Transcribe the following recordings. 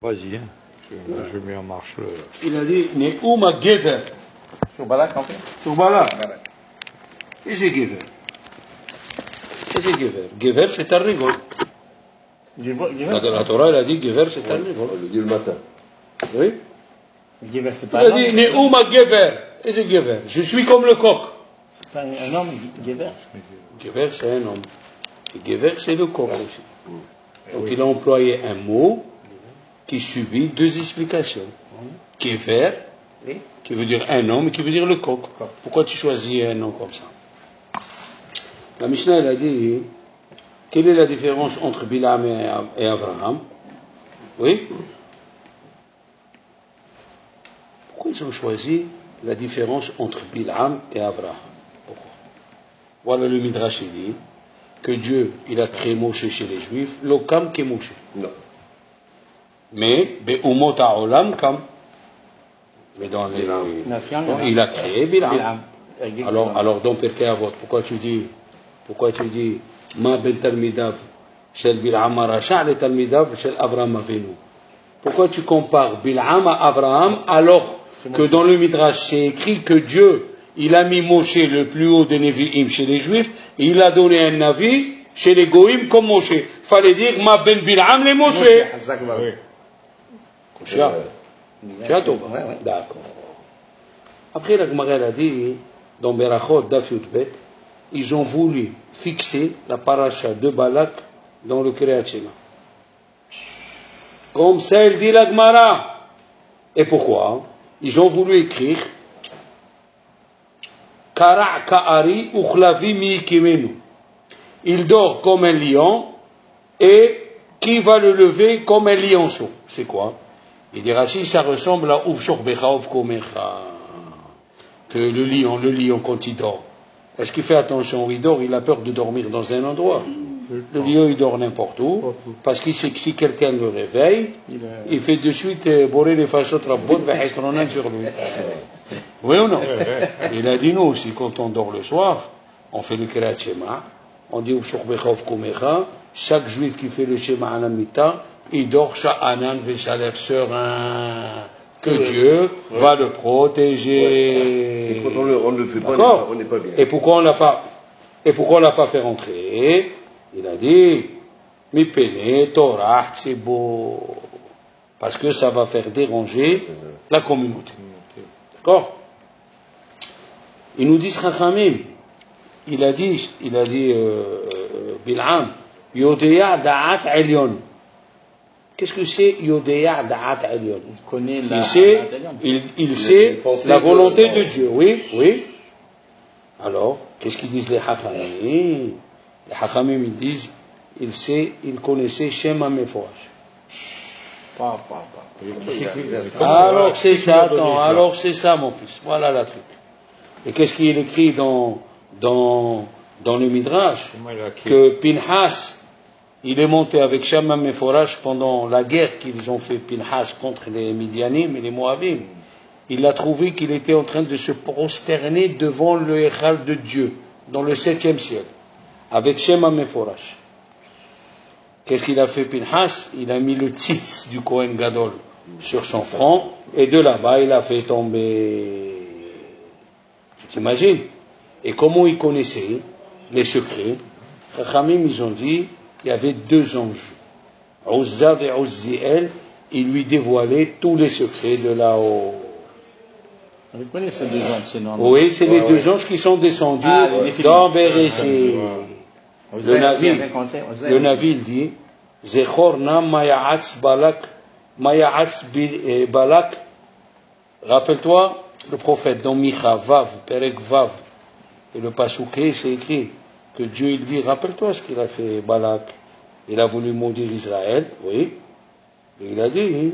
Vas-y, hein. Je mets en marche le... Il a dit Ne'uma Gever. Sur Balak en fait. Sur Balak. Et c'est Gever. Et c'est Gever. Gever, c'est un rigole. La Torah, elle a dit Gever, c'est un rigole. Elle le dit le matin. Oui. Gever, c'est Il pas a un dit homme. Ne'uma Gever. Et c'est Gever. Je suis comme le coq. C'est pas un homme, Gever. Gever, c'est un homme. Et Gever, c'est le coq aussi. Donc il a employé un mot qui subit deux explications. Gever, qui veut dire un homme, et qui veut dire le coq. Pourquoi tu choisis un nom comme ça? La Mishnah, elle a dit, quelle est la différence entre Bilam et Abraham? Oui? Pourquoi ils ont choisi la différence entre Bilam et Abraham? Pourquoi? Voilà le Midrash, il dit que Dieu, il a créé Moshe chez les Juifs, l'Okam qui est Moshe. Non. Mais, Be'umot ha'olam kam. Mais dans les Nation, non, il a créé Bilam. Bilam. Alors, dans Pirkei Avot, pourquoi tu dis, Ma ben Talmidav, Shel Bilam Arasha, le Talmidav, Shel Abraham Avinu. Pourquoi tu compares Bilam à Abraham, alors que dans le Midrash, c'est écrit que Dieu, il a mis Moshe le plus haut des Nevi'im chez les Juifs, et il a donné un Navi chez les Goïm comme Moshe. Fallait dire, Ma ben Bilam les Moshe. Kosher. D'accord. Après, la Gemara a dit, dans Berachot, Daf Yudbet, ils ont voulu fixer la paracha de Balak dans le Kriyat Shema. Comme ça, elle dit la Gemara. Et pourquoi? Ils ont voulu écrire Kara' ka'ari uchlavi mi'ikimenu. Il dort comme un lion, et qui va le lever comme un lionceau? C'est quoi? Il dit Rashi, ça ressemble à Uvshor Becha Uv Komecha. Que le lion quand il dort, est-ce qu'il fait attention où il dort? Il a peur de dormir dans un endroit. Le lion, il dort n'importe où, parce qu'il sait que si quelqu'un le réveille, il fait de suite borer les fachot rabbot v'hesronan sur lui. Oui ou non? Il a dit nous aussi, quand on dort le soir, on fait le Kriyat Shema, on dit Uvshor Becha Uv Komecha, chaque juif qui fait le Shema à la mita, il dort sha'anan v'shalef serein, que Dieu va le protéger. Et quand on ne le fait pas, on n'est pas bien. Et pourquoi on l'a pas fait rentrer? Il a dit, mi pene Torah tzibur, parce que ça va faire déranger la communauté. D'accord? Ils nous disent Chachamim, il a dit Bil'am, Yodea da'at elyon. Qu'est-ce que c'est Yodea da'at elyon? Il sait la volonté de Dieu, oui. Alors, qu'est-ce qu'ils disent les Hachamim? Les Hachamim, ils disent, il connaissait Shema Meforash. Alors c'est ça, mon fils. Voilà la truc. Et qu'est-ce qu'il écrit dans le Midrash? Que Pinhas, il est monté avec Shema Meforash pendant la guerre qu'ils ont fait Pinhas contre les Midianim et les Moabim. Il a trouvé qu'il était en train de se prosterner devant le Echal de Dieu, dans le 7e siècle, avec Shema Meforash. Qu'est-ce qu'il a fait Pinhas? Il a mis le tzitz du Kohen Gadol sur son front, et de là-bas il a fait tomber. Tu t'imagines? Et comment il connaissait les secrets? Chachamim, ils ont dit, il y avait deux anges, Uzza et Uzziel, ils lui dévoilaient tous les secrets de là-haut. On connaît ces deux anges, c'est normal. Oui, c'est les deux anges qui sont descendus dans Béréchit. Le Navi, il dit, Zechorna Maya'atz Balak. Rappelle-toi, le prophète dans Micha, Vav, Perek Vav, et le Pasouké, c'est écrit que Dieu, il dit, rappelle-toi ce qu'il a fait Balak. Il a voulu maudire Israël, oui. Et il a dit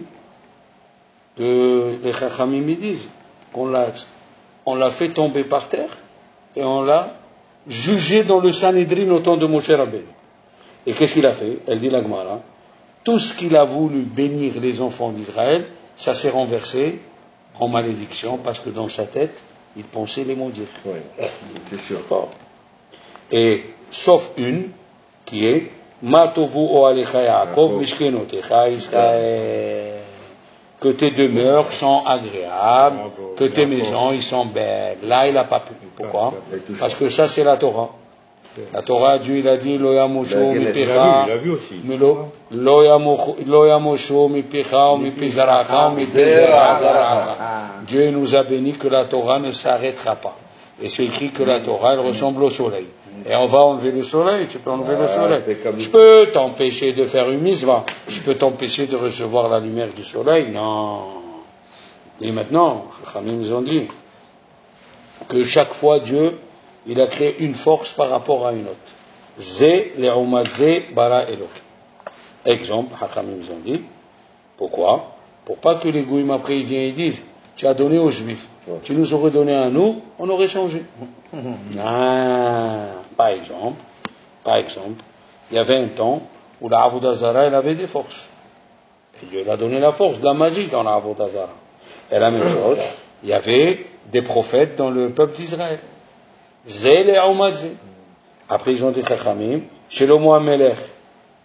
que les Chachamim ils disent qu'on l'a fait tomber par terre et on l'a jugé dans le Sanhedrin au temps de Moshe Rabbeinu. Et qu'est-ce qu'il a fait? Elle dit la Gemara, tout ce qu'il a voulu bénir les enfants d'Israël, ça s'est renversé en malédiction parce que dans sa tête, il pensait les maudire. Oui, c'est sûr. Et sauf une qui est Ma tovu o alecha Yaakov mishkenotecha Israël. que tes demeures sont agréables, que tes maisons ils sont belles. Là, il n'a pas pu. Pourquoi? Parce que ça, c'est la Torah. La Torah, Dieu, il a dit, Lo yamosho mi picha, Lo yamosho mi picha, mi pizaracha, mi pizaracha. Dieu nous a béni que la Torah ne s'arrêtera pas. Et c'est écrit que la Torah, elle ressemble au soleil. Et on va enlever le soleil, tu peux enlever le soleil. Je peux t'empêcher de faire une mitzvah, je peux t'empêcher de recevoir la lumière du soleil, non. Et maintenant, les nous ont dit que chaque fois Dieu, il a créé une force par rapport à une autre. Zé le'umad zé bara Elohim. Exemple, Hachamim nous ont dit, pourquoi? Pour pas que les goïms après ils viennent et disent, tu as donné aux juifs, tu nous aurais donné à nous, on aurait changé. Par exemple, il y avait un temps où la Avodah Zara, elle avait des forces. Et Dieu a donné la force de la magie dans la Avodah Zara. Et la même chose, il y avait des prophètes dans le peuple d'Israël. Zé le Aumadze. Après, ils ont dit Chachamim, Shelomo HaMelech,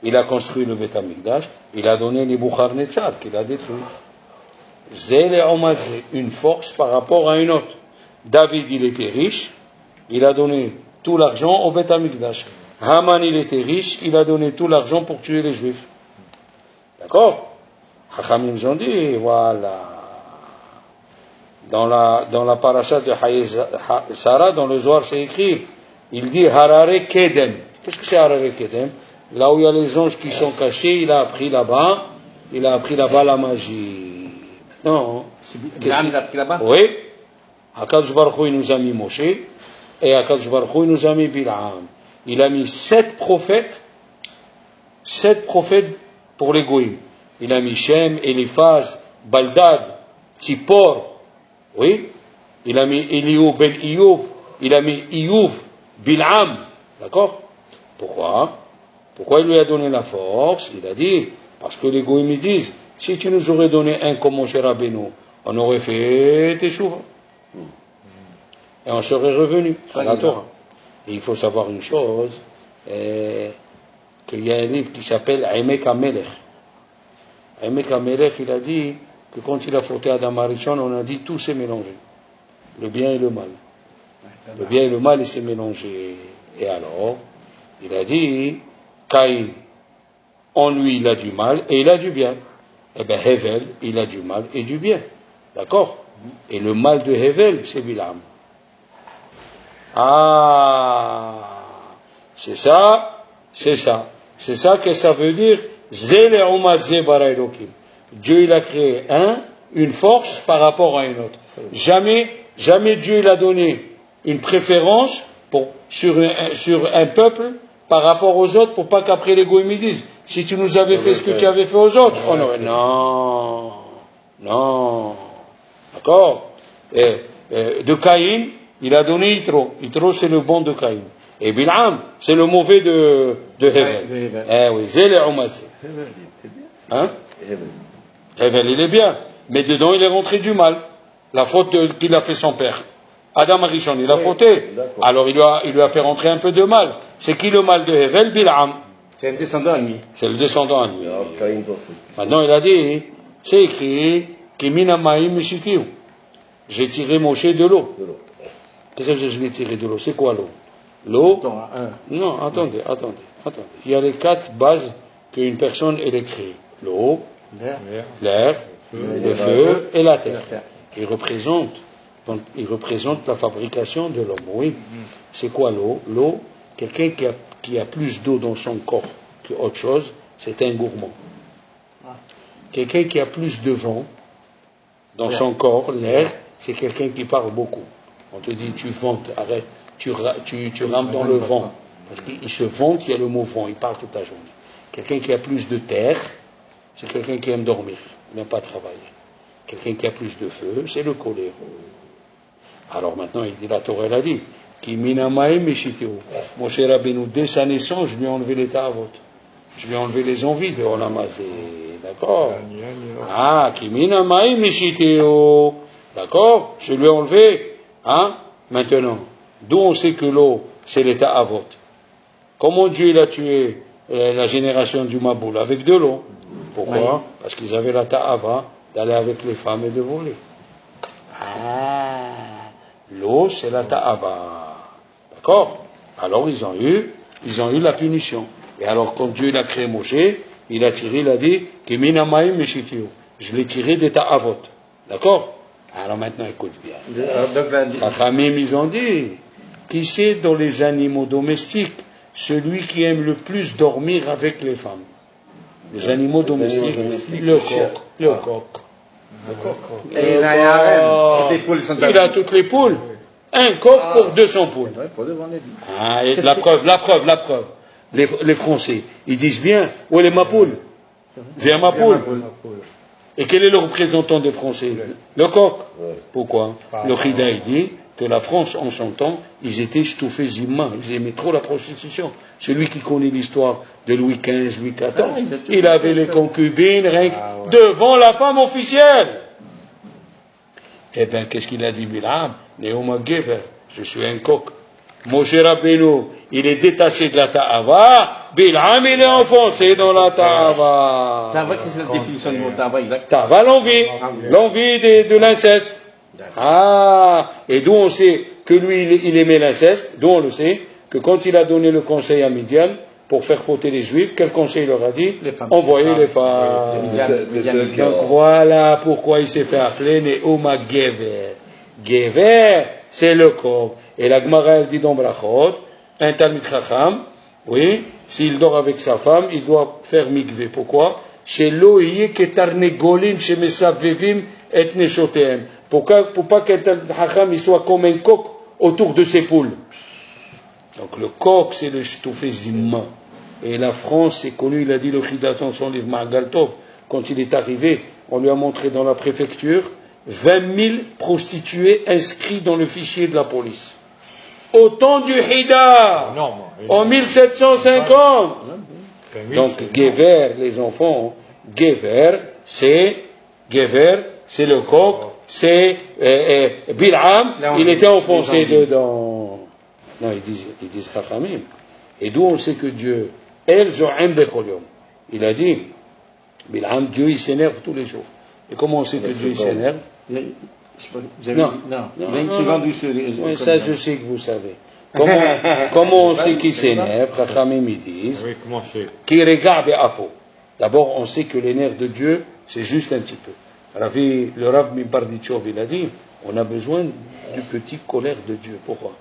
il a construit le Beth Amikdash, il a donné les Nebuchadnezzar qu'il a détruit. Zé le Aumadze, une force par rapport à une autre. David, il était riche, il a donné tout l'argent au Beth Amikdash. Haman, il était riche, il a donné tout l'argent pour tuer les Juifs. D'accord? Chachamim nous ont dit, voilà. Dans la paracha de Sarah, dans le Zohar, c'est écrit, il dit Harare Kedem. Qu'est-ce que c'est Harare Kedem? Là où il y a les anges qui sont cachés, il a appris là-bas la magie. Non. Bilam, il a appris là-bas? Oui. Akadosh Baruch Hu, il nous a mis Moshe, et Akadosh Baruch Hu, il nous a mis Bilam. Il a mis 7 prophètes pour les Goïm. Il a mis Shem, Eliphaz, Baldad, Tzipor. Oui, il a mis Eliou ben Iyouv, il a mis Iyouv, Bil'am, d'accord? Pourquoi il lui a donné la force? Il a dit, parce que les goïms disent, si tu nous aurais donné un comme Moshe Rabbeinu, on aurait fait Teshuvah. Et on serait revenu à la Torah. Et il faut savoir une chose, qu'il y a un livre qui s'appelle Emek HaMelech. Emek HaMelech, il a dit, que quand il a fauté Adam Arishon, on a dit tout s'est mélangé. Le bien et le mal. Le bien et le mal, il s'est mélangé. Et alors, il a dit, Caïn, en lui, il a du mal et il a du bien. Eh bien, Hevel, il a du mal et du bien. D'accord? Et le mal de Hevel, c'est Bilam. Ah, c'est ça. C'est ça que ça veut dire, Zé le Umad Zé bara Elohim. Dieu, il a créé une force par rapport à une autre. Jamais Dieu, il a donné une préférence sur un peuple par rapport aux autres pour pas qu'après les goïms disent, si tu nous avais fait ce que tu avais fait aux autres, non. D'accord? De Caïn, il a donné Yitro. Yitro, c'est le bon de Caïn. Et Bil'am, c'est le mauvais de Hevel. Eh oui, Zé le Umad Zé. Hein? Hevel, il est bien, mais dedans il est rentré du mal. La faute qu'il a fait son père. Adam Arishon, il a fauté. Alors il lui a fait rentrer un peu de mal. C'est qui le mal de Hevel? Bil'am. C'est un descendant à lui. C'est le descendant à lui. Maintenant il a dit, c'est écrit, Kimina Maïm Mishitiu. J'ai tiré Moshe de l'eau. Qu'est-ce que je l'ai tiré de l'eau? C'est quoi l'eau? L'eau? Non, attendez. Il y a les 4 bases qu'une personne elle est créée. L'eau, l'air, le feu et la terre. Ils représentent la fabrication de l'homme. Oui. C'est quoi l'eau? L'eau, quelqu'un qui a plus d'eau dans son corps qu'autre chose, c'est un gourmand. Quelqu'un qui a plus de vent dans son corps, l'air, c'est quelqu'un qui parle beaucoup. On te dit, tu vantes, arrête, tu rames dans le vent. Parce qu'il se vante, il y a le mot vent, il parle toute la journée. Quelqu'un qui a plus de terre, c'est quelqu'un qui aime dormir, il n'aime pas travailler. Quelqu'un qui a plus de feu, c'est le colère. Alors maintenant, il dit, la Torah, elle a dit, Ki minamaim meshiteu. Moshe Rabbeinu, dès sa naissance, je lui ai enlevé les ta'avot. Je lui ai enlevé les envies de Olam Hazé. D'accord? Ki minamaim meshiteu. D'accord? Je lui ai enlevé. Maintenant, d'où on sait que l'eau, c'est les ta'avot? Comment Dieu il a tué la génération du Maboul? Avec de l'eau. Pourquoi? Parce qu'ils avaient la ta'ava d'aller avec les femmes et de voler. Ah, l'eau, c'est la ta'ava. D'accord? Alors ils ont eu la punition. Et alors quand Dieu l'a créé Moshe, il a tiré, il a dit, je l'ai tiré des ta'avot. D'accord? Alors maintenant écoute bien. Chachamim, ils ont dit, qui c'est dans les animaux domestiques celui qui aime le plus dormir avec les femmes? Les animaux domestiques, le coq. Et il a toutes les poules. Un coq pour 200 poules. Et la preuve. Les Français, ils disent bien, où est ma poule? Viens ma poule. Et quel est le représentant des Français? Le coq. Pourquoi? Le Chida, il dit que la France, en son temps, ils étaient stouffés zimma, ils aimaient trop la prostitution. Celui qui connaît l'histoire de Louis XV, Louis XIV, il avait les concubines devant la femme officielle. Eh bien, qu'est-ce qu'il a dit, Bilam? Neoma Gever, je suis un coq. Moshe Rabbeinu, il est détaché de la ta'ava, Bilam, il est enfoncé dans la ta'ava. Ta'ava, qu'est-ce que c'est la définition du mot ta'ava exact? Ta'ava, l'envie de l'inceste. Et d'où on sait que lui, il aimait l'inceste, d'où on le sait, que quand il a donné le conseil à Midian, pour faire fauter les Juifs, quel conseil il leur a dit? Envoyez les femmes. Donc voilà pourquoi il s'est fait appeler Neoma Gever. Gever, c'est le coq. Et la Gemara, elle dit dans Brachot, un Talmid Chacham, oui, s'il dort avec sa femme, il doit faire mikveh. Pourquoi? Chez l'oïe ketarnegolim, chez mesavevim et neshoteem. Pour pas qu'un Talmid Chacham soit comme un coq autour de ses poules. Donc le coq, c'est le shtoufé zimma. Et la France, c'est connu, il a dit le Chida dans son livre Ma'agal Tov, quand il est arrivé, on lui a montré dans la préfecture 20 000 prostituées inscrites dans le fichier de la police. Au temps du Chida, en 1750. Donc Gever, les enfants, Gever, c'est le coq, c'est Bil'am, il était enfoncé dedans. Non, ils disent Chachamim. Et d'où on sait que Dieu, il a dit, Bil'am, Dieu il s'énerve tous les jours. Et comment on sait que Dieu il s'énerve? Non. Il y a une seconde où oui, ça je sais que vous savez. Comment on sait qu'il s'énerve? Chachamim ils disent, qui regarde à peau. D'abord, on sait que les nerfs de Dieu, c'est juste un petit peu. Le Rav Mibardichov, il a dit, on a besoin du petit colère de Dieu. Pourquoi?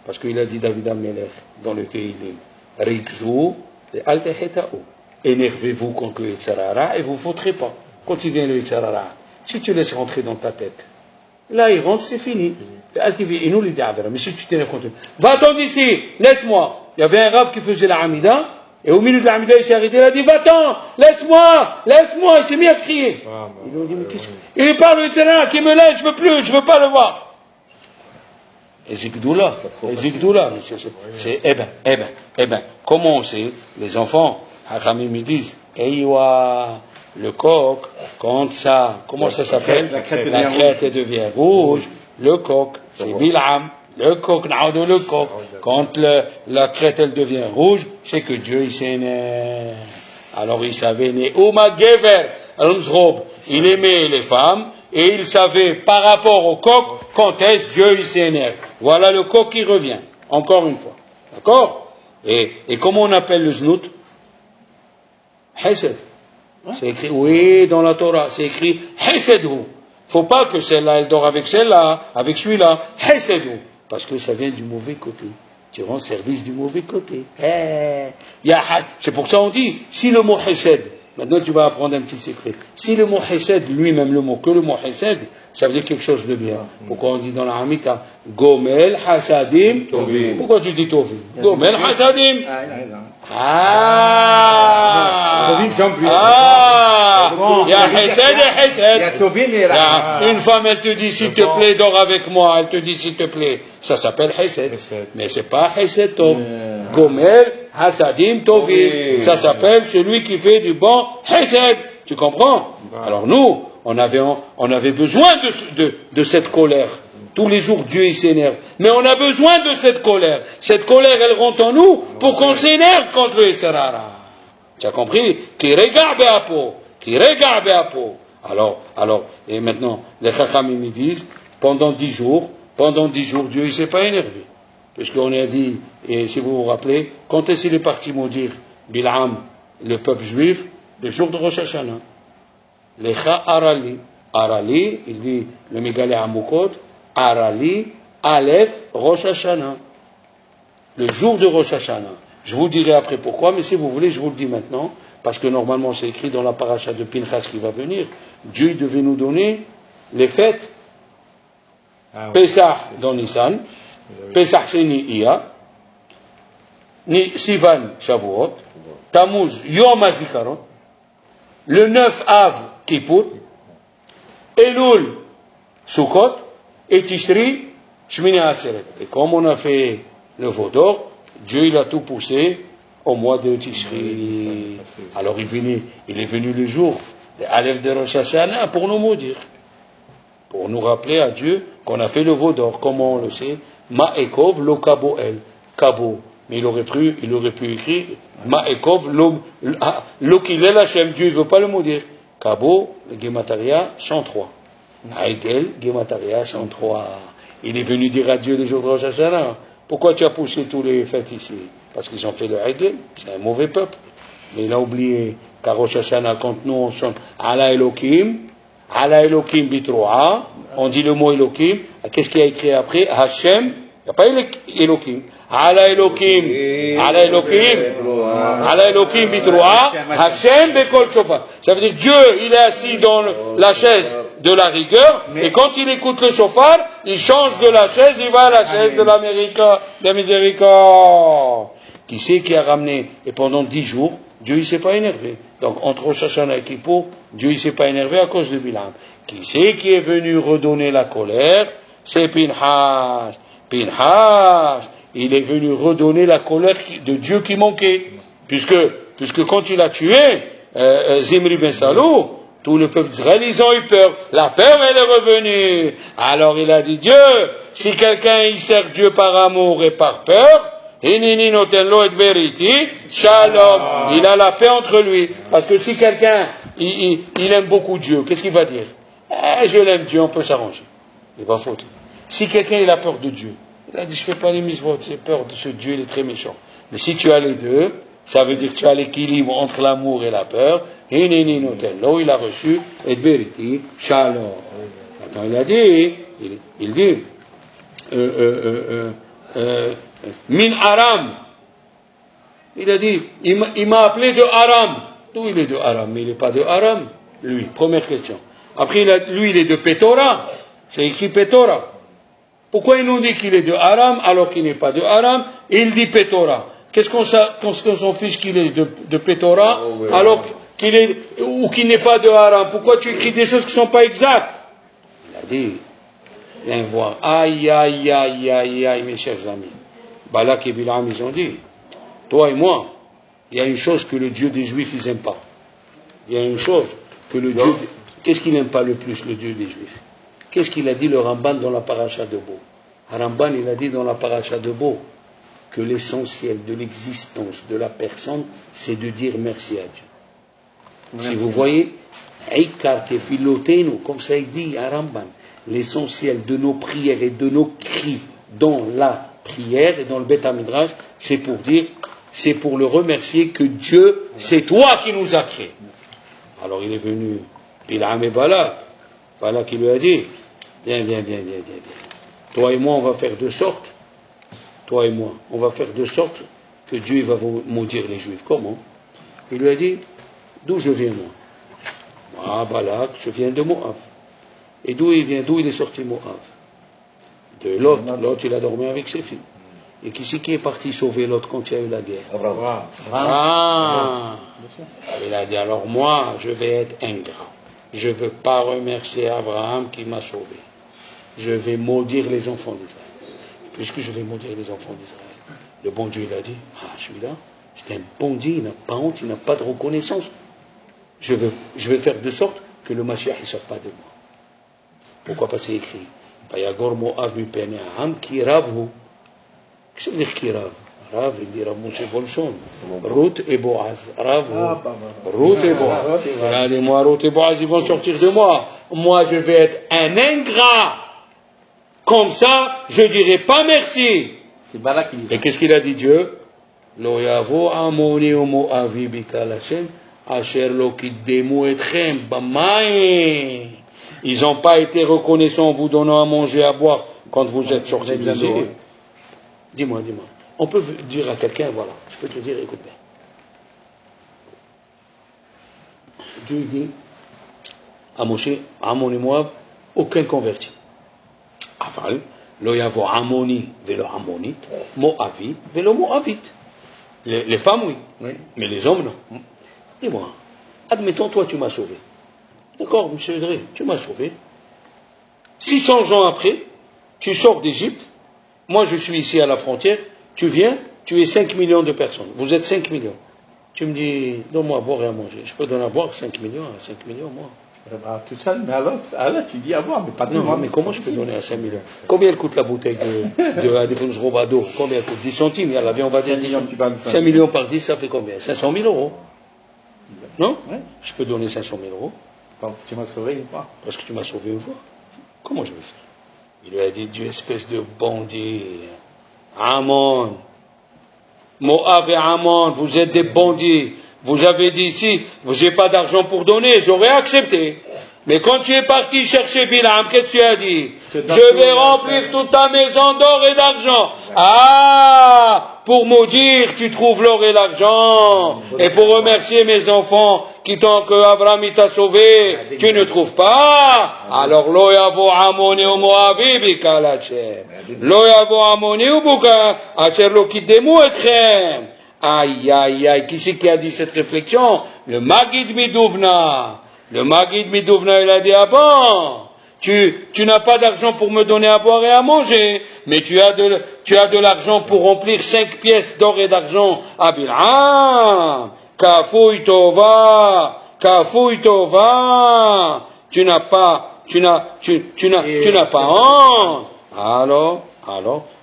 Parce qu'il a dit David Amelech dans le Tehillim, Rikzou et Altehetaou. Énervez-vous contre le Yitzhara et vous ne fauterez pas. Quand il vient le Yitzhara, si tu laisses rentrer dans ta tête, là il rentre, c'est fini. Mais si tu t'énerves contre lui, va-t'en d'ici, laisse-moi. Il y avait un rab qui faisait la Hamida, et au milieu de la Hamida, il s'est arrêté, il a dit va-t'en, laisse-moi, il s'est mis à crier. Ils ont dit, mais qu'est-ce que... Il parle le Yitzhara qui me laisse, je veux pas le voir. Et Zikdoula, eh ben, comment on sait, les enfants, Hachamim ils disent, le coq, quand ça, comment ça s'appelle? La crête devient rouge, le coq, c'est Bil'am, le coq, quand la crête elle devient rouge, c'est que Dieu il s'énerve. Alors il savait, Neuma Gever, il aimait les femmes, et il savait par rapport au coq, quand est-ce Dieu il s'énerve. Voilà le coq qui revient, encore une fois. D'accord? Et comment on appelle le znout? Hesed. C'est écrit, oui, dans la Torah, c'est écrit Hesedhu. Faut pas que celle-là, elle dort avec celle-là, avec celui-là. Hesedhu. Parce que ça vient du mauvais côté. Tu rends service du mauvais côté. C'est pour ça qu'on dit, si le mot Hesed, maintenant tu vas apprendre un petit secret. Si le mot Hesed, lui-même le mot Hesed, ça veut dire quelque chose de bien. Pourquoi on dit dans la Hamita, Gomel Hasadim Tovim. Pourquoi tu dis Tovim? Gomel Hasadim. Il y a Hesed et Hesed. Une femme, elle te dit s'il te plaît, dors avec moi. Elle te dit s'il te plaît. Ça s'appelle Hesed. Mais c'est pas Hesed Tov. Gomer Hasadim Tovim. Ça s'appelle celui qui fait du bon Hesed. Tu comprends? Alors nous, on avait besoin de cette colère. Tous les jours, Dieu il s'énerve. Mais on a besoin de cette colère. Cette colère, elle rentre en nous pour qu'on s'énerve contre le Yitzhara. Tu as compris? Qui regarde à peau. Et maintenant, les Chachamim ils disent, pendant 10 jours, Dieu il s'est pas énervé. Puisqu'on a dit, et si vous vous rappelez, quand est-ce qu'il est parti maudire Bil'am, le peuple juif, le jour de Rosh Hashanah. Lecha Arali. Arali, il dit, le Mégalé Amukot, Arali, Aleph, Rosh Hashanah. Le jour de Rosh Hashanah. Je vous dirai après pourquoi, mais si vous voulez, je vous le dis maintenant, parce que normalement c'est écrit dans la paracha de Pinchas qui va venir. Dieu devait nous donner les fêtes. Pesach dans Nissan, Pesach Sheni Iya, Sivan Shavuot, Tammuz Yom HaZikaron, le 9 Av Kippour, Elul Sukkot et Tishri Shmini Atzeret. Et comme on a fait le veau d'or, Dieu il a tout poussé au mois de Tishri. Alors il est venu le jour de Aleph de Rosh Hashanah pour nous maudire, pour nous rappeler à Dieu qu'on a fait le veau d'or. Comment on le sait? Ma'ekov lo kabo el. Kabo. Mais il aurait pu écrire Ma'ekov lo kilel Hashem. Dieu ne veut pas le maudire. Kabo, le Gemataria, 103. Aïgel, Gemataria, 103. Il est venu dire à Dieu le jour de Rosh Hashanah, pourquoi tu as poussé tous les fêtes ici? Parce qu'ils ont fait le Aïgel, c'est un mauvais peuple. Mais il a oublié qu'à Rosh Hashanah, quand nous on chante Ala Elohim Bitroa, on dit le mot Elohim, qu'est-ce qu'il y a écrit après? Hashem, il n'y a pas Elohim. Ala Elohim Bitroa, Hashem Bekol Shofar. Ça veut dire Dieu, il est assis dans la chaise de la rigueur, et quand il écoute le shofar, il change de la chaise, il va à la chaise de la miséricorde. Qui c'est qui a ramené? Et pendant 10 jours, Dieu il s'est pas énervé. Donc entre Rosh Hashanah et Kippour, Dieu il s'est pas énervé à cause de Bilam. Qui c'est qui est venu redonner la colère? C'est Pinchas. Pinchas, il est venu redonner la colère de Dieu qui manquait. Puisque quand il a tué Zimri ben Salou, tout le peuple d'Israël, ils ont eu peur. La peur, elle est revenue. Alors il a dit, Dieu, si quelqu'un il sert Dieu par amour et par peur, il a la paix entre lui. Parce que si quelqu'un, il aime beaucoup Dieu, qu'est-ce qu'il va dire? Je l'aime Dieu, on peut s'arranger. Il va foutre. Si quelqu'un il a peur de Dieu, il a dit, je fais pas les mitzvot, j'ai peur de ce Dieu, il est très méchant. Mais si tu as les deux, ça veut dire que tu as l'équilibre entre l'amour et la peur. Il a reçu et Beriti, Shalom. Attends, il a dit, il dit, Min Aram. Il a dit, il m'a appelé de Aram. D'où il est de Aram? Mais il n'est pas de Aram, lui. Première question. Après, lui, il est de Pétora. C'est écrit Pétora. Pourquoi il nous dit qu'il est de Aram alors qu'il n'est pas de Aram? Et il dit Pétora. Qu'est-ce qu'on s'en fiche qu'il est de Pétora alors qu'il est, ou qu'il n'est pas de Aram? Pourquoi tu écris des choses qui ne sont pas exactes? Il a dit, viens voir. Aïe, aïe, aïe, aïe, aïe, mes chers amis. Balak et Bilam, ils ont dit, toi et moi, il y a une chose que le Dieu des Juifs, ils n'aiment pas. Il y a une chose que le Dieu... Qu'est-ce qu'il n'aime pas le plus, le Dieu des Juifs? Qu'est-ce qu'il a dit le Ramban dans la paracha de Bo? Ramban, il a dit dans la paracha de Bo que l'essentiel de l'existence de la personne, c'est de dire merci à Dieu. Si vous voyez, comme ça il dit à Ramban, l'essentiel de nos prières et de nos cris dans la prière et dans le Beth Midrash, c'est pour dire, c'est pour le remercier que Dieu, c'est toi qui nous as créés. Alors il est venu, Bilam et Balak qui lui a dit, viens. Toi et moi, on va faire de sorte que Dieu va vous maudire les Juifs. Comment? Il lui a dit, d'où je viens moi? Moi, Balak, je viens de Moab. Et d'où il est sorti Moab? De Lot. Lot, il a dormi avec ses filles. Et qui c'est qui est parti sauver Lot quand il y a eu la guerre? Il a dit, alors moi, je vais être ingrat. Je ne veux pas remercier Abraham qui m'a sauvé. Je vais maudire les enfants d'Israël. Puisque je vais maudire les enfants d'Israël. Le bon Dieu, il a dit, celui-là, c'est un bon Dieu, il n'a pas honte, il n'a pas de reconnaissance. Je vais faire de sorte que le Mashiach ne sorte pas de moi. Pourquoi pas c'est écrit? Bayagor Moav Mipene Aham Kiravu. Qu'est-ce que ça veut dire Kirav? Rav, il dit Rav Moshe Bolshon. Ruth et Boaz. Rav, Ruth et Boaz. Regardez-moi, Ruth et Boaz, ils vont sortir de moi. Moi, je vais être un ingrat. Comme ça, je dirai pas merci. C'est Balak qui dit ça. Et qu'est-ce qu'il a dit Dieu? Lo yavo amoni o moavi bikal Hashem, asher lo kiddemu etchem b'mayim. Ils n'ont pas été reconnaissants en vous donnant à manger, à boire quand vous êtes sortis d'Égypte. Dis-moi. On peut dire à quelqu'un, voilà, je peux te dire, écoute bien. Dieu dit à Moshe, Amon et Moab, aucun converti. Aval, lo yavo amoni velo amonit, moavi velo moavit. Les femmes, oui, mais les hommes, non. Dis-moi, admettons, toi, tu m'as sauvé. D'accord, monsieur Drey, tu m'as sauvé. 600 ans après, tu sors d'Égypte, moi je suis ici à la frontière, tu viens, tu es 5 millions de personnes, vous êtes 5 millions. Tu me dis, donne-moi à boire et à manger. Je peux donner à boire 5 millions à 5 millions, moi. Tout seul, mais alors tu dis à boire, mais pas tout le monde. Non, mais comment je peux donner à 5 millions? Combien elle coûte la bouteille de Adifons Robado? Combien elle coûte? 10 centimes, y'a la vie, on va dire 5 millions par 10, ça fait combien? 500 000 euros. Non? Ouais. Je peux donner 500 000 euros. Tu m'as sauvé une fois. Parce que tu m'as sauvé une fois. Comment je vais faire? Il lui a dit, Dieu, espèce de bandit. Amon. Moab et Amon, vous êtes des bandits. Vous avez dit ici, vous n'avez pas d'argent pour donner, j'aurais accepté. Mais quand tu es parti chercher Bilam, qu'est-ce que tu as dit? Je vais remplir toute ta maison d'or et d'argent. Ah, pour maudire, tu trouves l'or et l'argent. Et pour remercier mes enfants qui tant que Abraham t'a sauvé, tu ne trouves pas. Alors, lo yavo amoni ou moavi bikal Hashem. Lo yavo amoni ou buka, asher lo kiddemu etchem. Aïe, aïe, aïe, qui c'est qui a dit cette réflexion? Le Maguid Midouvna. Le Maguid Midouvna, il a dit, ah bon, tu n'as pas d'argent pour me donner à boire et à manger, mais tu as de l'argent pour remplir 5 pièces d'or et d'argent à Bil'am. Kafouy tova, tu n'as pas honte. Alors,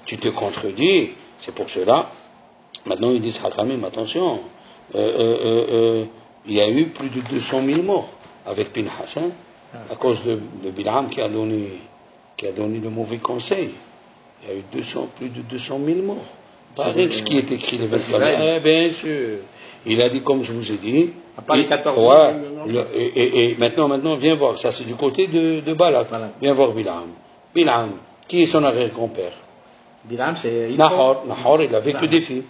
tu te contredis. C'est pour cela. Maintenant, ils disent, Hakamim, attention, il y a eu plus de 200 000 morts avec Pinhas, à cause de Bil'am qui a donné le mauvais conseil. Il y a eu plus de 200 000 morts. Pareil ce qui est écrit le 24. Bien sûr. Il a dit, comme je vous ai dit. À part les 14 000. Et maintenant, viens voir. Ça, c'est du côté de Balak. Viens voir Bil'am. Bil'am, qui est son arrière-grand-père? Bil'am, c'est Nahor, il avait que des filles.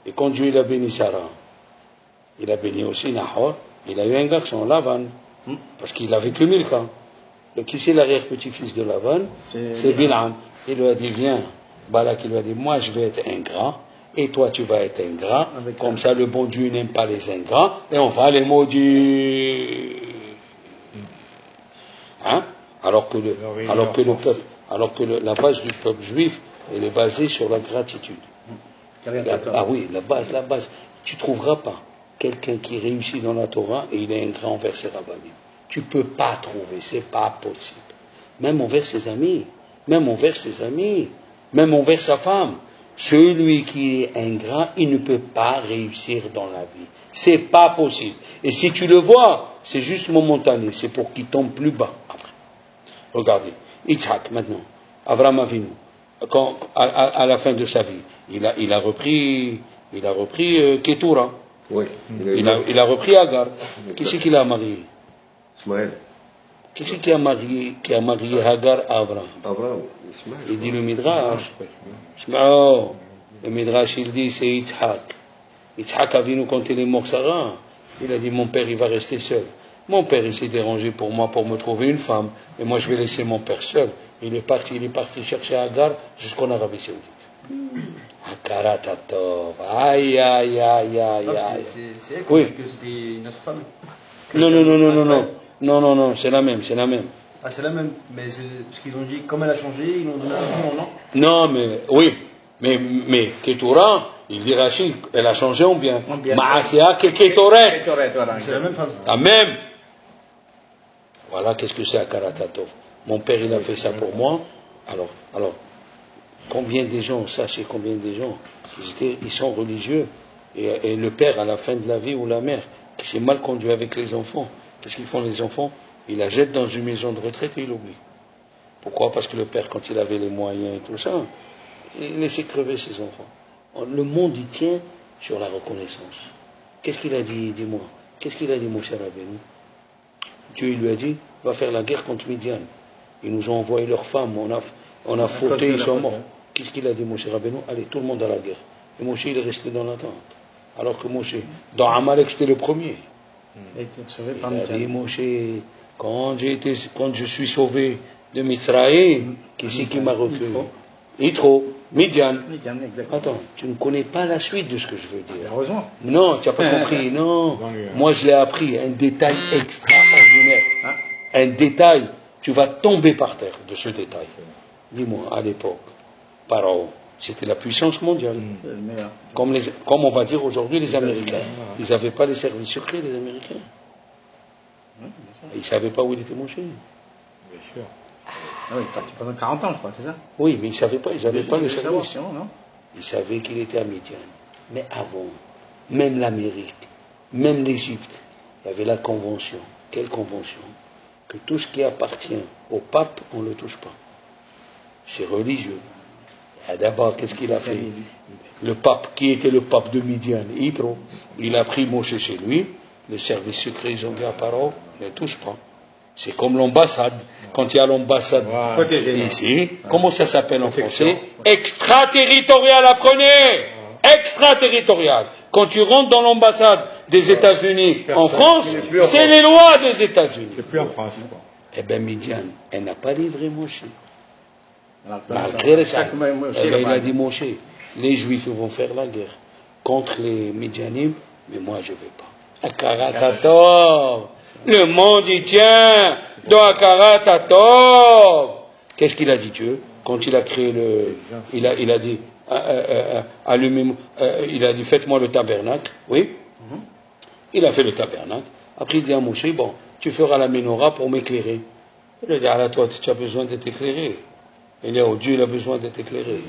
Et quand Dieu il a béni Sarah, il a béni aussi Nahor, il a eu un garçon, Lavan, parce qu'il avait que Milka. Donc qui c'est l'arrière-petit-fils de Lavan? C'est Bil'am. Il lui a dit, viens. Balak, il lui a dit, moi je vais être ingrat, et toi tu vas être ingrat, comme ça le bon Dieu n'aime pas les ingrats, et on va les maudire. Hein? Alors que la base du peuple juif, elle est basée sur la gratitude. Oui, la base. Tu ne trouveras pas quelqu'un qui réussit dans la Torah et il est ingrat envers ses rabbinim. Tu ne peux pas trouver, c'est pas possible. Même envers ses amis, même envers sa femme. Celui qui est ingrat, il ne peut pas réussir dans la vie. C'est pas possible. Et si tu le vois, c'est juste momentané, c'est pour qu'il tombe plus bas après. Regardez, Yitzhak maintenant, Avraham Avinu, à la fin de sa vie, il a repris Ketura. Oui. Il a repris Agar. Qui c'est qu'il a marié? Ismaël. Qui c'est qui a marié Hagar à Abraham? Abraham, Ismaël. Il dit le Midrash. Le Midrash, il dit c'est Yitzhak. Yitzhak Avinu, quand il est mort Sarah, il a dit mon père il va rester seul. Mon père il s'est dérangé pour moi pour me trouver une femme. Et moi je vais laisser mon père seul. Il est parti chercher Hagar jusqu'en Arabie Saoudite. Hakaratatov. Aïe. C'est elle oui. Que c'était notre femme. Non, c'est la même. Ah, c'est la même, mais c'est ce qu'ils ont dit, comme elle a changé, ils l'ont donné un nom, non? Non, mais, oui. Mais Ketura, il dit Rachid, elle a changé en bien. Ma'asia Ketoret. C'est la même femme. La même. Voilà, qu'est-ce que c'est Hakaratatov. Mon père, il a fait ça pour moi. Alors, combien de gens, sachez combien de gens, Ils sont religieux. Et le père, à la fin de la vie, ou la mère, qui s'est mal conduit avec les enfants, qu'est-ce qu'ils font les enfants? Ils la jettent dans une maison de retraite et ils l'oublient. Pourquoi? Parce que le père, quand il avait les moyens et tout ça, il laissait crever ses enfants. Le monde, il tient sur la reconnaissance. Qu'est-ce qu'il a dit, dis-moi? Qu'est-ce qu'il a dit, Moshe Rabbeinu? Dieu, il lui a dit, va faire la guerre contre Midian. Ils nous ont envoyé leurs femmes, on a fauté, ils sont morts. Qu'est-ce qu'il a dit, Moshe Rabbeinu? Allez, tout le monde à la guerre. Et Moshe, il est resté dans l'attente. Alors que Moshe, dans Amalek, c'était le premier. Il a dit, Moshe, quand je suis sauvé de Mitzraïm, qui c'est qui m'a recueilli? Yitro, Midian. Attends, tu ne connais pas la suite de ce que je veux dire. Heureusement. Non, tu n'as pas compris. Non. Moi, je l'ai appris. Un détail extraordinaire. Un détail. Tu vas tomber par terre de ce détail. Dis-moi, à l'époque, Pharaon, c'était la puissance mondiale. Comme on va dire aujourd'hui les Américains. Ils n'avaient pas les services secrets, les Américains. Ils ne savaient pas où il était Moshe. Bien sûr. Ah oui, il est parti pendant 40 ans, je crois, c'est ça? Oui, mais ils ne savaient pas, ils n'avaient pas le service. Non. Ils savaient qu'il était à Midian. Mais avant, même l'Amérique, même l'Égypte, il y avait la convention. Quelle convention? Que tout ce qui appartient au pape, on ne le touche pas. C'est religieux. Et d'abord, qu'est-ce qu'il a fait? Le pape, qui était le pape de Midian, Yitro, il a pris Moshe chez lui. Les services secrets, ils ont dit à Pharaon, ne touche pas. C'est comme l'ambassade. Quand il y a l'ambassade ici, comment ça s'appelle en français? Extraterritorial, apprenez! Extraterritorial. Quand tu rentres dans l'ambassade des États-Unis en France, c'est les lois des États-Unis. C'est plus en France. Eh bien, Midian, elle n'a pas livré Moshe. Malgré le sac, il a dit Moshe, les Juifs vont faire la guerre contre les Midianim, mais moi je ne vais pas. Akaratator, le monde y tient dans Akaratator. Qu'est-ce qu'il a dit Dieu quand il a créé il a dit il a dit faites-moi le tabernacle, oui. Il a fait le tabernacle. Après il dit à Moshe, bon, tu feras la menorah pour m'éclairer. Il a dit, ah toi, tu as besoin d'être éclairé. Il est Dieu, il a besoin d'être éclairé.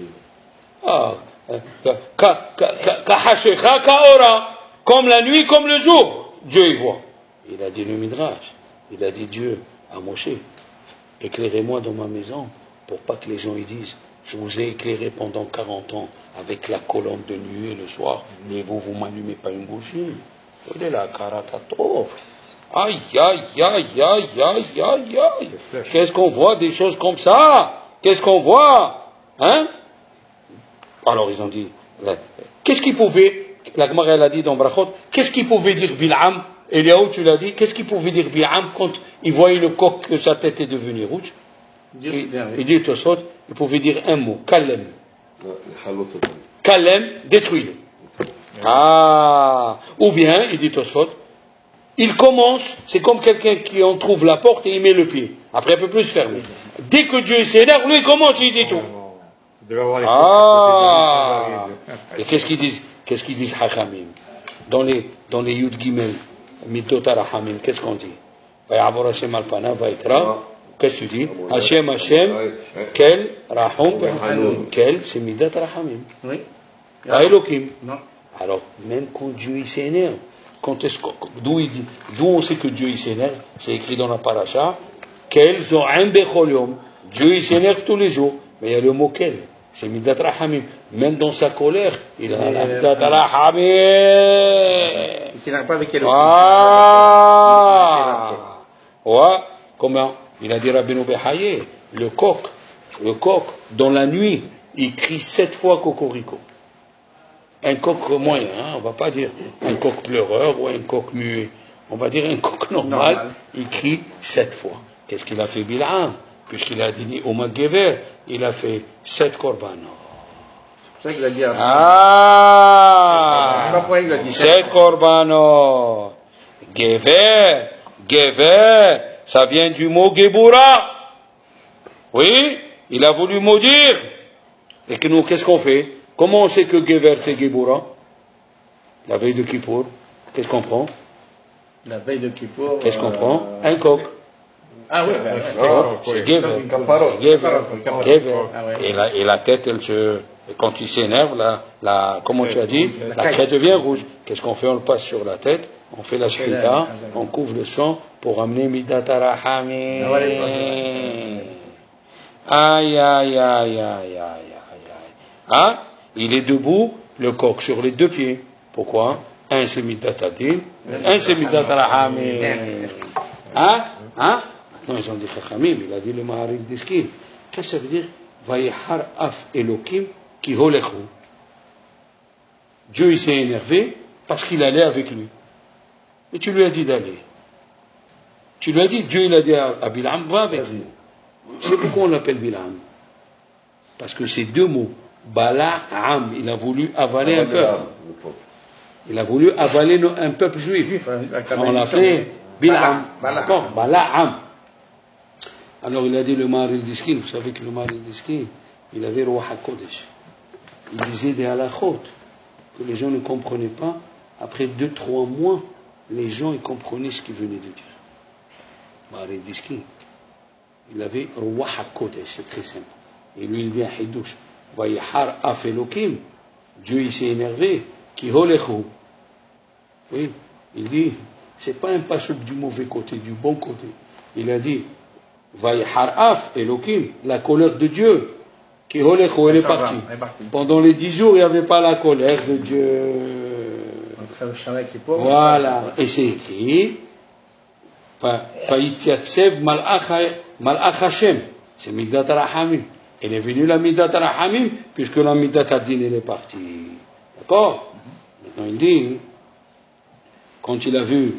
Comme la nuit, comme le jour. Dieu y voit. Il a dit le Midrash. Il a dit Dieu à Moshe, éclairez-moi dans ma maison pour pas que les gens y disent, je vous ai éclairé pendant 40 ans avec la colonne de nuit le soir, mais vous m'allumez pas une bougie. Il est là, Karatato. Aïe, aïe, aïe, aïe, aïe, aïe, aïe. Qu'est-ce qu'on voit des choses comme ça? Qu'est-ce qu'on voit? Hein? Alors ils ont dit, qu'est-ce qu'il pouvait, la Gemara elle a dit dans Brachot, qu'est-ce qu'il pouvait dire Bil'am? Eliaou, tu l'as dit, qu'est-ce qu'il pouvait dire Bil'am quand il voyait le coq que sa tête est devenue rouge? Il dit Tosot, il pouvait dire un mot, Kalem. Kalem, détruis-le. Ou bien, il dit Tosot, il commence, c'est comme quelqu'un qui en trouve la porte et il met le pied. Après, il ne peut plus se fermer. Dès que Dieu s'énerve, lui, il commence, il dit tout. Et qu'est-ce qu'ils disent Hachamim? Dans les Yud Gimel, Midot Arahamim, qu'est-ce qu'on dit? Vayavor Hashem Alpana, Vaïkra. Qu'est-ce que tu dis? Hashem, Kel, Rahum, Kel, c'est Midat Rahamim. Oui. Elohim. Alors, même quand Dieu il s'énerve, d'où on sait que Dieu il s'énerve? C'est écrit dans la paracha. Kel zo'em bechol yom. Dieu il s'énerve tous les jours. Mais il y a le mot Kel. C'est Midat Rahamim. Même dans sa colère, il a la Midat Rahamim. Il s'énerve pas avec Elohim. Comment? Il a dit Rabbeinu Behaye, le coq, dans la nuit, il crie 7 fois cocorico. Un coq moyen, on ne va pas dire un coq pleureur ou un coq muet. On va dire un coq normal. Il crie 7 fois. Qu'est-ce qu'il a fait Bil'am? Puisqu'il a dit au Gever, il a fait 7 korbanos. C'est ça qu'il a dit. 7 korbanos. Gever, ça vient du mot Gebura. Oui, il a voulu maudire. Et que nous, qu'est-ce qu'on fait? Comment on sait que Gever c'est Gebura? La veille de Kippour, qu'est-ce qu'on prend? La veille de Kippour. Qu'est-ce qu'on prend? Un coq. Ah oui, c'est Gever. Et la tête, elle se Et quand il s'énerve, comment tu as dit, la crête devient rouge. Qu'est-ce qu'on fait? On le passe sur la tête, on fait la shrita, on couvre le sang pour amener Midat HaRachamim. Aïe, aïe, aïe, aïe, aïe, aïe, aïe. Ah, il est debout, le coq sur les deux pieds. Pourquoi? Un c'est Midat Adin, un c'est Midat HaRachamim. Hein? Non, ils ont dit Chachamim, il a dit le Maharik Diskin. Qu'est-ce que ça veut dire? Vayihar af Elokim ki holechu. Dieu il s'est énervé parce qu'il allait avec lui. Et tu lui as dit d'aller. Tu lui as dit, Dieu il a dit à Bilam, va avec lui. C'est pourquoi on l'appelle Bilam. Parce que ces deux mots, Bala'am, il a voulu avaler un peuple. Il a voulu avaler un peuple juif. On l'appelait Bilam. D'accord, Bala'am. Alors il a dit le Maharik Diskin, vous savez que le Maharik Diskin, il avait Ruach HaKodesh. Il disait des halachot que les gens ne comprenaient pas. Après 2-3 mois, les gens ils comprenaient ce qu'il venait de dire. Maharik Diskin, il avait Ruach HaKodesh, c'est très simple. Et lui il dit à Hidush, Vayihar af Elokim, Dieu il s'est énervé, ki holechu. Oui, il dit, c'est pas un pasuk du mauvais côté, du bon côté. Il a dit, Vayihar af Elokim, la colère de Dieu, qui holecho, elle est partie. Pendant les 10 jours, il n'y avait pas la colère de Dieu. Voilà, et c'est écrit, Païtiatsev Malach Hashem, c'est Midat HaRachamim. Elle est venue la Midat HaRachamim, puisque la Midat Adin, elle est partie. D'accord? Maintenant il dit, quand il a vu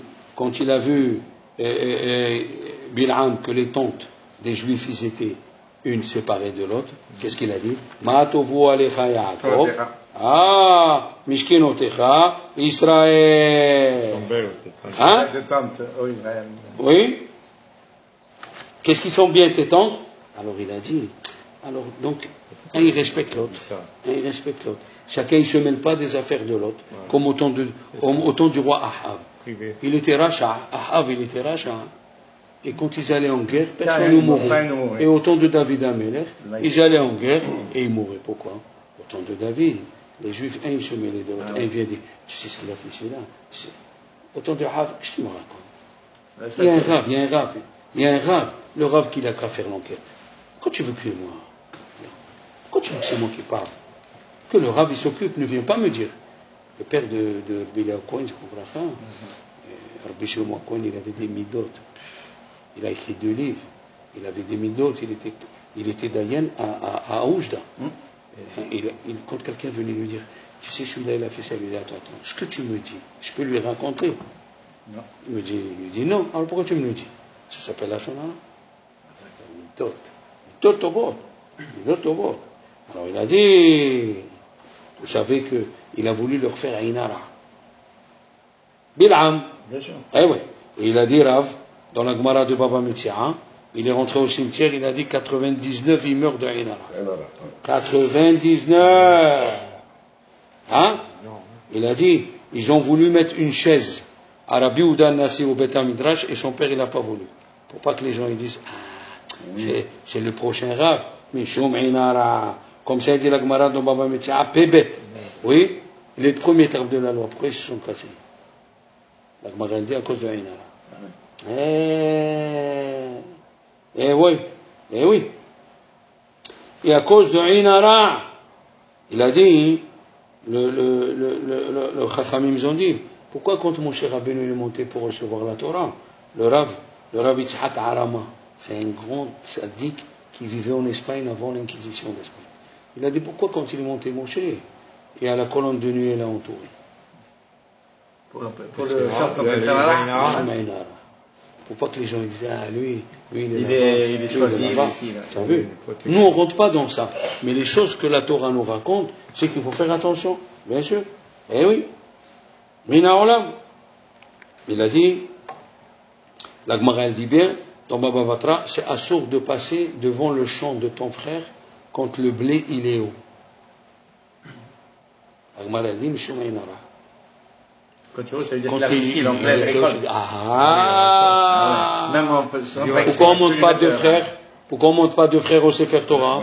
Bil'am que les tentes des Juifs ils étaient une séparée de l'autre, qu'est-ce qu'il a dit? Ma'atovu alecha Yaakov, Mishkenotecha, Israël. Hein? Oui. Qu'est-ce qui sont bien tes tentes? Alors il a dit, donc, un il respecte l'autre, Chacun il se mêle pas des affaires de l'autre, comme au temps du roi Ahab. Il était Racha, Ahab il était Racha. Et quand ils allaient en guerre, personne ne mourait. Et au temps de David Amelech, ils allaient en guerre et ils mouraient. Pourquoi? Au temps de David, les Juifs, un ils se mêlaient de l'autre, un vient dire, tu sais ce qu'il a fait celui-là? Au temps de Ahab, qu'est-ce que tu me racontes? Il y a un rave, le rave qui n'a qu'à faire l'enquête. Quand tu veux que moi, quand tu veux que c'est moi qui parle, que le rave il s'occupe, ne vient pas me dire. Le père de Bélia Cohen, Rabbi Shlomo Cohen, il avait des midot. Il a écrit 2 livres. Il avait des midot. Il était Dayan à Oujda. Quand quelqu'un venait lui dire, tu sais, celui-là, il a fait ça, il lui dit, attends, ce que tu me dis, je peux lui raconter? Non. Il lui dit non. Alors pourquoi tu me le dis? Ça s'appelle la Shonara. Midot. Midot au bord. Alors il a dit, vous savez qu'il a voulu leur faire Inara. Bil'am. Eh oui. Et il a dit, Rav, dans la Gemara de Baba Metzia, il est rentré au cimetière, il a dit 99, il meurt de Inara. 99. Hein? Il a dit, ils ont voulu mettre une chaise à Rabbi Ouda Nassi au Beth Midrash et son père il n'a pas voulu. Pour pas que les gens ils disent, c'est le prochain Rav. Mais Shom Inara. Comme ça, il dit la Gemara de Baba Metzia, Pébet. Oui, les premiers termes de la loi, pourquoi ils se sont cassés? La Gemara dit à cause de Inara. Oui. Et à cause de Inara, il a dit, le Chachamim ils ont dit, pourquoi quand mon cher Rabbeinu est monté pour recevoir la Torah, le Rav Yitzhak Arama, c'est un grand tzaddik qui vivait en Espagne avant l'Inquisition d'Espagne. Il a dit pourquoi quand il est monté Moshe, et à la colonne de nuit elle a entouré. Pour le chant comme ça. Pour pas que les gens disent lui il est choisi ici. Tu as vu? Nous on rentre pas dans ça, mais les choses que la Torah nous raconte, c'est qu'il faut faire attention, bien sûr. Eh oui. Mina Olam. Il a dit, la Gemara elle dit bien, dans Baba Batra, c'est assourd de passer devant le champ de ton frère quand le blé il est haut. La Gemara elle dit, Mishum Einara. Quand tu vois, ça veut dire que la Russie, il en pleine récolte. Pourquoi on ne monte pas deux frères? Pourquoi on ne monte pas deux frères au Sefer Torah?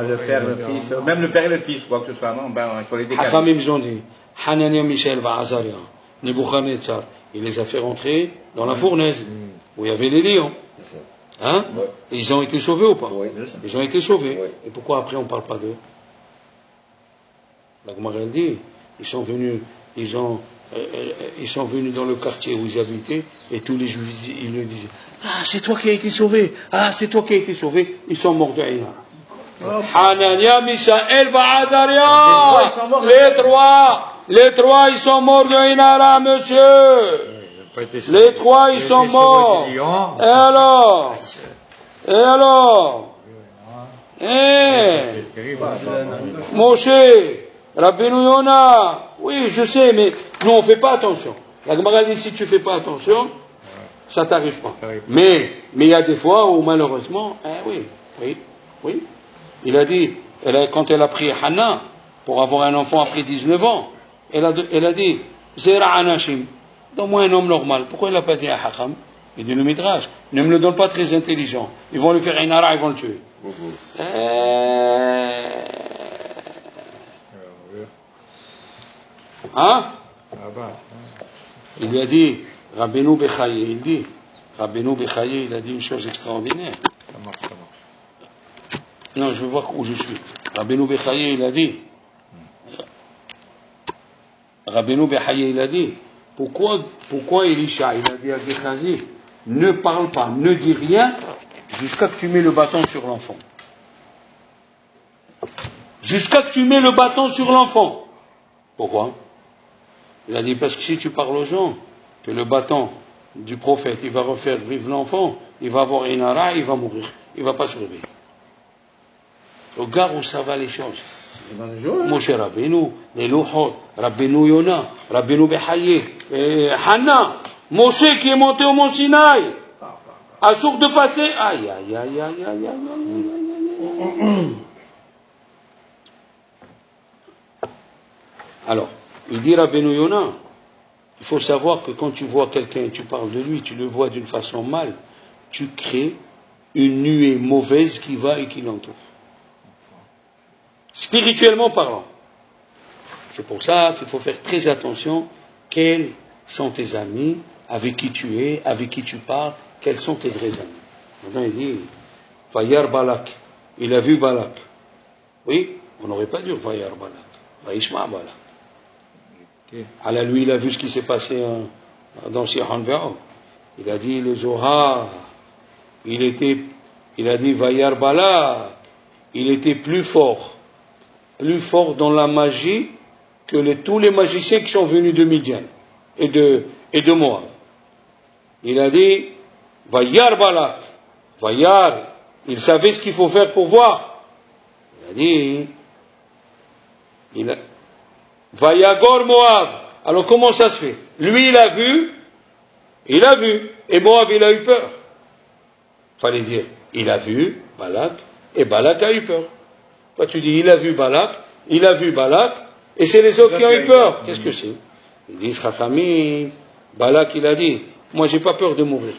Le père, le fils, même le père et le fils, quoi que ce soit, non? Ben, il faut les décaler. Hachamim, ils ont dit, Hanania, Michel, Azaria, Nebuchadnezzar, il les a fait rentrer dans la fournaise, où il y avait les lions. Hein? Et ils ont été sauvés ou pas? Ils ont été sauvés. Et pourquoi après on ne parle pas d'eux? La Gemara elle dit, ils sont venus dans le quartier où ils habitaient, et tous les Juifs, ils lui disaient, ah, c'est toi qui as été sauvé, ah, c'est toi qui as été sauvé, ils sont morts de Haïna. Hanania, Mishaël, Azaria, les trois, ils sont morts de Haïna, monsieur. Les trois, ils sont morts. Et alors? Moshe, Rabbeinu Yona, oui, je sais, mais nous on ne fait pas attention. La Gemara dit, si tu ne fais pas attention, ça ne t'arrive pas. Mais il y a des fois où malheureusement, oui. Il a dit, quand elle a pris Hannah pour avoir un enfant après 19 ans, elle a dit, Zera Anashim, donne-moi un homme normal. Pourquoi il n'a pas dit à Hakam? Il dit le Midrash, ne me le donne pas très intelligent. Ils vont lui faire un ara, ils vont le tuer. Hein? Il lui a dit, Rabbeinu Bechaye, il a dit une chose extraordinaire. Ça marche. Non, je vais voir où je suis. Rabbeinu Bechaye, il a dit, pourquoi Elisha, il a dit à Gehazi, ne parle pas, ne dis rien, jusqu'à que tu mets le bâton sur l'enfant. Jusqu'à que tu mets le bâton sur l'enfant. Pourquoi? Il a dit, parce que si tu parles aux gens, que le bâton du prophète, il va refaire vivre l'enfant, il va avoir une ara, il va mourir, il ne va pas survivre. Regarde où ça va les choses. Moshe Rabbeinu, les Louhot, Rabbeinu Yona, Rabbeinu Bechaye, Hannah, Moshe qui est monté au mont Sinaï, assure de passer. Aïe. Alors, il dit Rabbeinu Yona, il faut savoir que quand tu vois quelqu'un et tu parles de lui, tu le vois d'une façon mal, tu crées une nuée mauvaise qui va et qui l'entoure. Spirituellement parlant. C'est pour ça qu'il faut faire très attention. Quels sont tes amis, avec qui tu es, avec qui tu parles, quels sont tes vrais amis. Maintenant il dit, Vayar Balak, il a vu Balak. Oui, on n'aurait pas dit Vayar Balak, Vayishma Balak. Alors lui il a vu ce qui s'est passé dans Sihon Ve'og. Il a dit le Zohar, il a dit Vayar Balak, il était plus fort dans la magie que tous les magiciens qui sont venus de Midian et de Moab. Il a dit, Vayar Balak, Vayar, il savait ce qu'il faut faire pour voir. Il a dit, Vayagor Moab. Alors comment ça se fait? Lui il a vu, et Moab il a eu peur. Fallait dire, il a vu Balak, et Balak a eu peur. Quand tu dis, il a vu Balak, et c'est les autres qui ont eu peur. Qu'est-ce que c'est? Ils disent, Chachamim, Balak, il a dit, moi j'ai pas peur de mourir.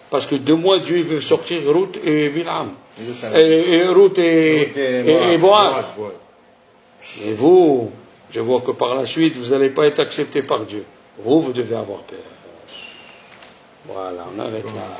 Parce que de moi, Dieu veut sortir Ruth et Bilham. Ruth et Boaz. Et vous, je vois que par la suite, vous n'allez pas être accepté par Dieu. Vous devez avoir peur. Voilà, on arrête là.